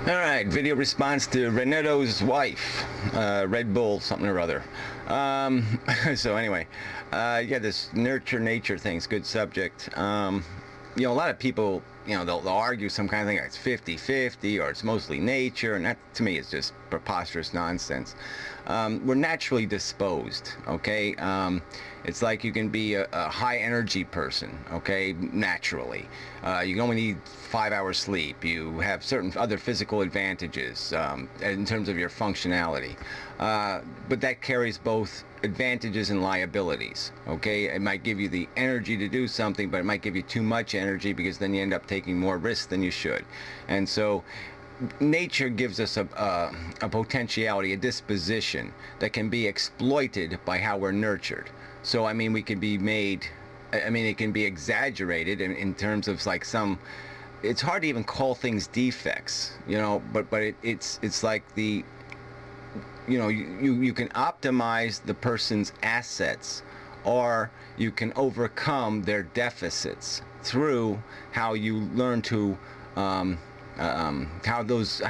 Alright, video response to Renato's wife, Red Bull something or other. So anyway, yeah, this nurture nature thing's good subject. A lot of people, they'll argue some kind of thing like it's 50-50 or it's mostly nature, and that to me is just preposterous nonsense. We're naturally disposed, okay? It's like you can be a high energy person, okay, naturally. You only need 5 hours sleep. You have certain other physical advantages in terms of your functionality. But that carries both advantages and liabilities, okay? It might give you the energy to do something, but it might give you too much energy because then you end up taking more risks than you should. And so nature gives us a potentiality, a disposition that can be exploited by how we're nurtured. So, I mean, we can be made, I mean, it can be exaggerated in terms of like some, it's hard to even call things defects, but it's like the, you can optimize the person's assets, or you can overcome their deficits through how you learn to how those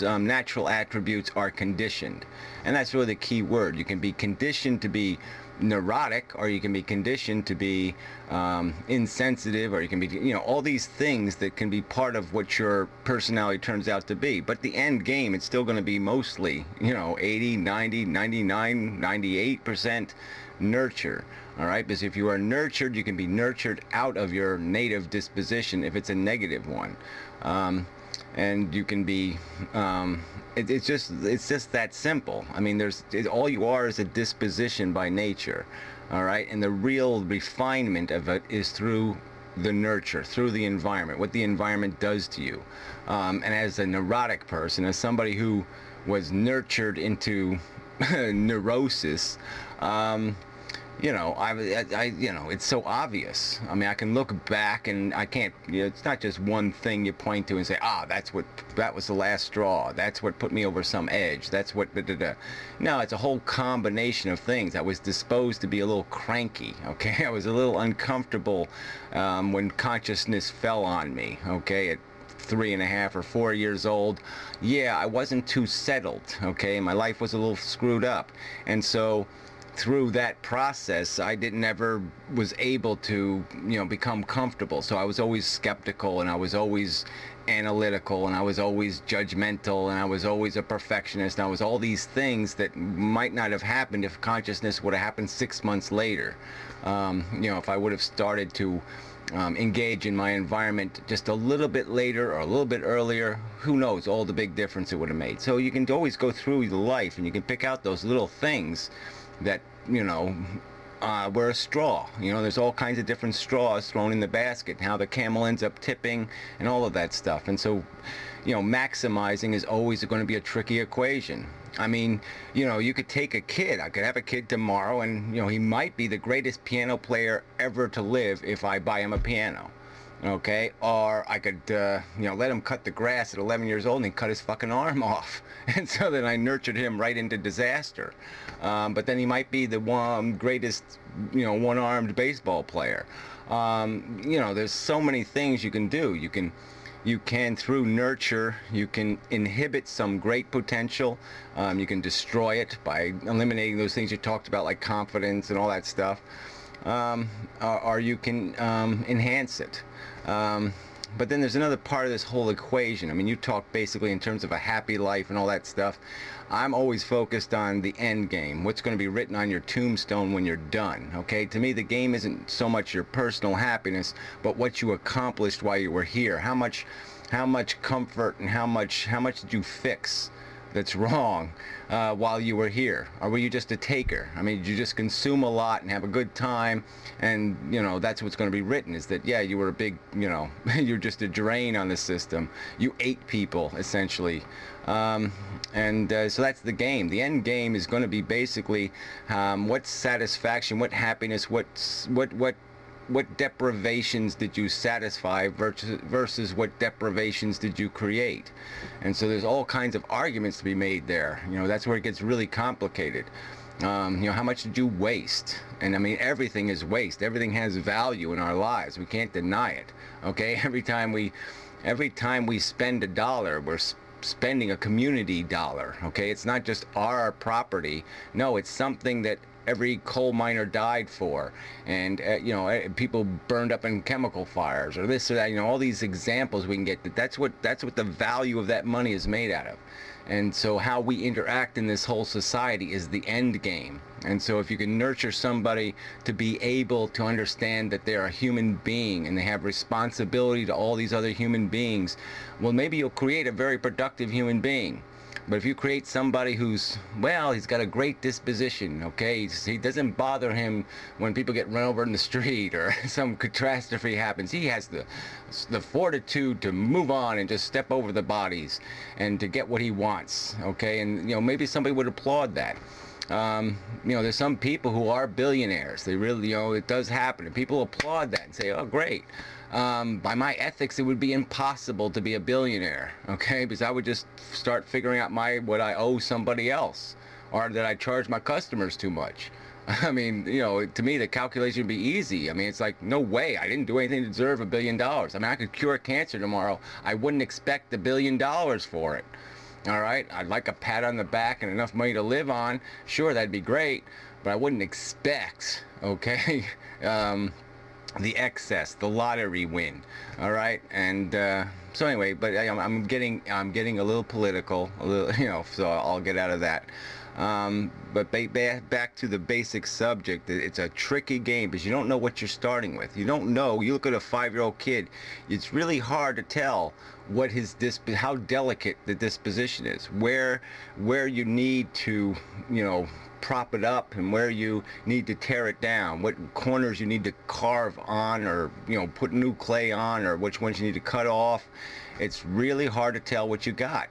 natural attributes are conditioned. And that's really the key word. You can be conditioned to be neurotic, or you can be conditioned to be insensitive, or you can be, all these things that can be part of what your personality turns out to be. But the end game, it's still going to be mostly, 80, 90, 99, 98% nurture. All right, because if you are nurtured, you can be nurtured out of your native disposition if it's a negative one. And you can be, it's just that simple. I mean, all you are is a disposition by nature, all right? And the real refinement of it is through the nurture, through the environment, what the environment does to you. And as a neurotic person, as somebody who was nurtured into neurosis, it's so obvious. I mean, I can look back and I can't, it's not just one thing you point to and say, that was the last straw. That's what put me over some edge. That's what, No, it's a whole combination of things. I was disposed to be a little cranky, okay? I was a little uncomfortable when consciousness fell on me, okay? At 3.5 or 4 years old, yeah, I wasn't too settled, okay? My life was a little screwed up. And so, through that process, I never was able to, become comfortable. So I was always skeptical, and I was always analytical, and I was always judgmental, and I was always a perfectionist, and I was all these things that might not have happened if consciousness would have happened 6 months later. If I would have started to engage in my environment just a little bit later or a little bit earlier, who knows all the big difference it would have made. So you can always go through the life and you can pick out those little things that were a straw. There's all kinds of different straws thrown in the basket, how the camel ends up tipping and all of that stuff. And so maximizing is always going to be a tricky equation. I mean, you could take a kid. I could have a kid tomorrow, and he might be the greatest piano player ever to live if I buy him a piano. Okay, or I could, let him cut the grass at 11 years old and he cut his fucking arm off. And so then I nurtured him right into disaster. But then he might be the greatest, one-armed baseball player. There's so many things you can do. You can, through nurture, you can inhibit some great potential. You can destroy it by eliminating those things you talked about, like confidence and all that stuff. Or you can enhance it. But then there's another part of this whole equation. I mean, you talk basically in terms of a happy life and all that stuff. I'm always focused on the end game, what's going to be written on your tombstone when you're done, okay? To me, the game isn't so much your personal happiness, but what you accomplished while you were here. How much comfort and how much did you fix that's wrong while you were here? Or were you just a taker? I mean, did you just consume a lot and have a good time, and that's what's going to be written, is that, yeah, you were a big, you're just a drain on the system. You ate people, essentially. So that's the game. The end game is going to be basically what satisfaction, what happiness, what deprivations did you satisfy versus what deprivations did you create? And so there's all kinds of arguments to be made there. That's where it gets really complicated. How much did you waste? And I mean, everything is waste. Everything has value in our lives. We can't deny it. Okay, every time we spend $1, we're spending a community dollar. Okay, it's not just our property. No, it's something that every coal miner died for, and you know, people burned up in chemical fires, or this or that. You know, all these examples we can get. That's what the value of that money is made out of. And so how we interact in this whole society is the end game. And so if you can nurture somebody to be able to understand that they're a human being and they have responsibility to all these other human beings, well, maybe you'll create a very productive human being. But if you create somebody who's, well, he's got a great disposition, okay, he doesn't bother him when people get run over in the street or some catastrophe happens. He has the fortitude to move on and just step over the bodies and to get what he wants, okay? And, you know, maybe somebody would applaud that. You know, there's some people who are billionaires. They really, you know, it does happen, and people applaud that and say, oh, great. By my ethics, it would be impossible to be a billionaire, okay? Because I would just start figuring out what I owe somebody else, or that I charge my customers too much. I mean, you know, to me, the calculation would be easy. I mean, it's like, no way, I didn't do anything to deserve $1 billion. I mean, I could cure cancer tomorrow. I wouldn't expect $1 billion for it. All right, I'd like a pat on the back and enough money to live on. Sure, that'd be great, but I wouldn't expect, okay, the excess, the lottery win. All right, and so anyway, but I'm getting a little political, a little, you know, so I'll get out of that. But back to the basic subject, it's a tricky game because you don't know what you're starting with. You don't know. You look at a 5-year-old kid, it's really hard to tell what how delicate the disposition is, where you need to, you know, prop it up and where you need to tear it down, what corners you need to carve on, or, you know, put new clay on, or which ones you need to cut off. It's really hard to tell what you got.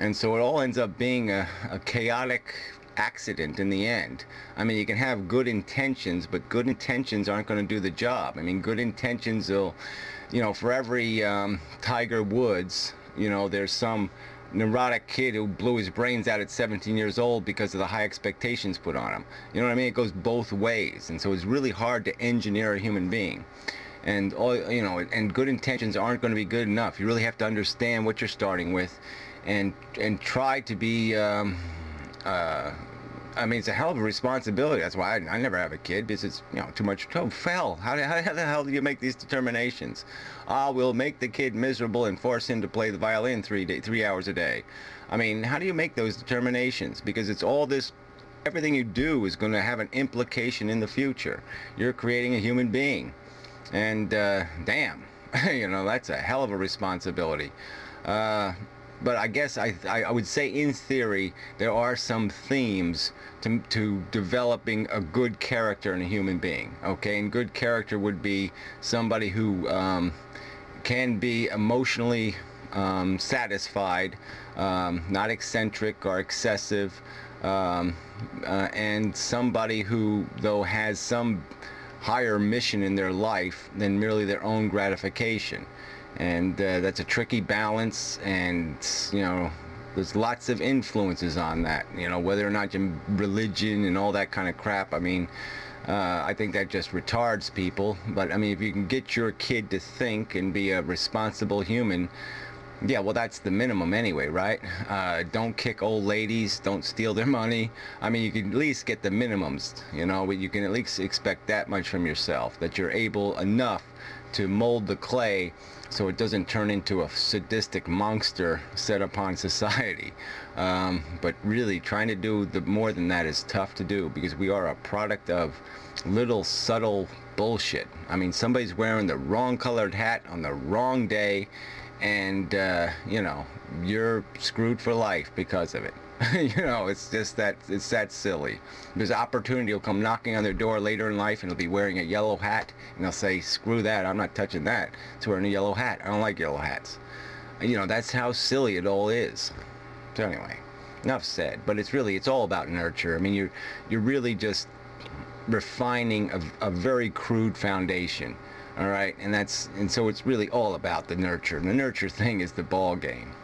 And so it all ends up being a chaotic accident in the end. I mean, you can have good intentions, but good intentions aren't going to do the job. I mean, good intentions will, you know, for every Tiger Woods, you know, there's some neurotic kid who blew his brains out at 17 years old because of the high expectations put on him. You know what I mean? It goes both ways. And so it's really hard to engineer a human being. And all, you know, and good intentions aren't going to be good enough. You really have to understand what you're starting with, and try to be. I mean, it's a hell of a responsibility. That's why I never have a kid, because it's, you know, too much. Oh, hell! How the hell do you make these determinations? We'll make the kid miserable and force him to play the violin 3 hours a day. I mean, how do you make those determinations? Because it's all this. Everything you do is going to have an implication in the future. You're creating a human being. And damn, you know, that's a hell of a responsibility. But I guess I would say, in theory, there are some themes to developing a good character in a human being. Okay, and good character would be somebody who can be emotionally satisfied, not eccentric or excessive, and somebody who, though, has some higher mission in their life than merely their own gratification. And that's a tricky balance, and, you know, there's lots of influences on that, you know, whether or not religion and all that kind of crap. I mean, I think that just retards people. But I mean, if you can get your kid to think and be a responsible human, yeah, well, that's the minimum anyway, right? Don't kick old ladies, don't steal their money. I mean, you can at least get the minimums, you know, but you can at least expect that much from yourself, that you're able enough to mold the clay so it doesn't turn into a sadistic monster set upon society. But really, trying to do more than that is tough to do, because we are a product of little subtle bullshit. I mean, somebody's wearing the wrong colored hat on the wrong day, and you know, you're screwed for life because of it. You know, it's just that, it's that silly. Because opportunity will come knocking on their door later in life, and they'll be wearing a yellow hat, and they'll say, screw that, I'm not touching that. It's wearing a yellow hat. I don't like yellow hats. And, you know, that's how silly it all is. So anyway, enough said. But it's all about nurture. I mean, you're really just refining a very crude foundation. All right, and so it's really all about the nurture. And the nurture thing is the ball game.